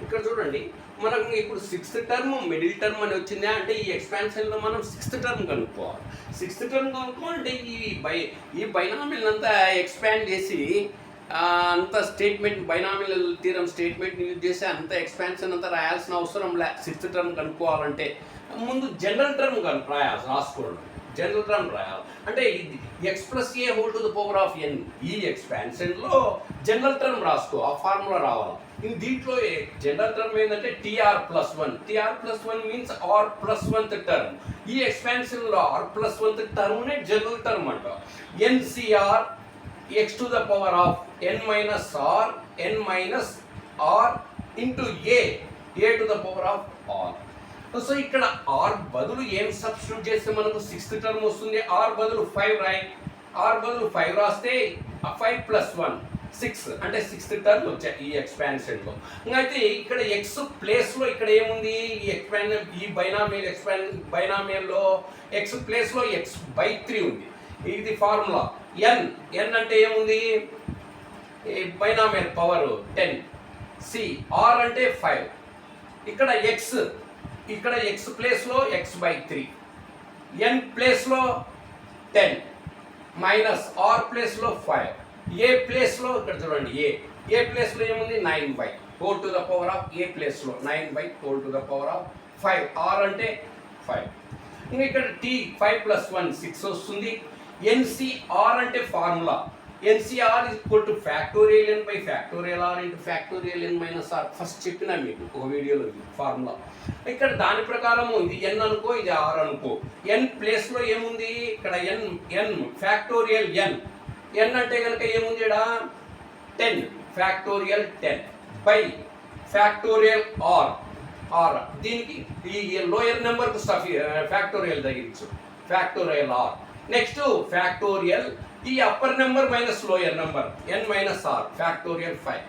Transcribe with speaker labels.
Speaker 1: ఇక్కడ చూడండి, మనకు ఇప్పుడు సిక్స్త్ టర్మ్ మిడిల్ టర్మ్ అని వచ్చిందా అంటే ఈ ఎక్స్పాన్షన్లో మనం సిక్స్త్ టర్మ్ కనుక్కోవాలి. సిక్స్త్ టర్మ్ కనుక్కోవాలంటే ఈ బైనామిల్ అంతా ఎక్స్పాండ్ చేసి అంత statement binomial theorem statement use చేసి అంత ఎక్స్పాన్షన్ అంతా రాయాల్సిన అవసరం లే. సిక్స్త్ టర్మ్ కనుక్కోవాలంటే ముందు జనరల్ టర్మ్ రాసుకోవడం. జనరల్ టర్మ్ రాయాలి అంటే ఇది x plus a whole to the power of n. ఈ ఎక్స్పాన్షన్లో జనరల్ టర్మ్ రాసుకో, ఆ ఫార్ములా రావాలి. దీంట్లో జనరల్ టర్మ్ ఏంటంటే TR+1. TR+1 means R+1th term. ఈ ఎక్స్పాన్షన్లో R+1th టర్మ్నే జనరల్ టర్మ్ అంట. NCR x to the power of n minus r into a to the power of r. So ఇక్కడ r బదులు ఏం సబ్స్టిట్యూట్ చేస్తే మనకు సిక్స్త్ టర్మ్ వస్తుంది. r బదులు 5 రాయి. r బదులు 5 రాస్తే 5 + 1 6 అంటే సిక్స్త్ టర్మ్ వచ్చాయి ఈ ఎక్స్పాన్షన్లో. అయితే ఇక్కడ ఎక్స్ ప్లేస్లో ఇక్కడ ఏముంది, ఈ బైనామియల్లో ఎక్స్ ప్లేస్లో x/3 ఉంది. ఇది ఫార్ములా. n అంటే ఏముంది, బైనామియల్ పవర్ 10. r అంటే 5. ఇక్కడ x ప్లేస్లో x/3, n ప్లేస్లో 10 మైనస్ r ప్లేస్లో 5, a ప్లేస్లో ఇక్కడ చూడండి ఏ ప్లేస్లో ఏముంది 9/, whole to the power of a ప్లేస్లో 9/, whole to the power of 5. r అంటే 5. ఇంకా ఇక్కడ t 5 + 1 6 వస్తుంది. NCR అంటే formula. NCR = factorial n by factorial r into factorial n minus r. First చెప్పినా మీకు ఒక వీడియోలో ఫార్ములా. ఇక్కడ దాని ప్రకారం ఇది n అనుకో, ఇది r అనుకో. n ప్లేస్లో ఏముంది, ఇక్కడ n ఫ్యాక్టోరియల్ n అంటే కనుక ఏముంది ఇక్కడ 10 ఫ్యాక్టోరియల్ 10 బై ఫ్యాక్టోరియల్ r. దీనికి ఈ లోయర్ నెంబర్కు ఫ్యాక్టోరియల్ తగ్గించు, ఫ్యాక్టోరియల్ r. నెక్స్ట్ ఫ్యాక్టోరియల్ ఈ upper number minus lower number n minus r factorial 5.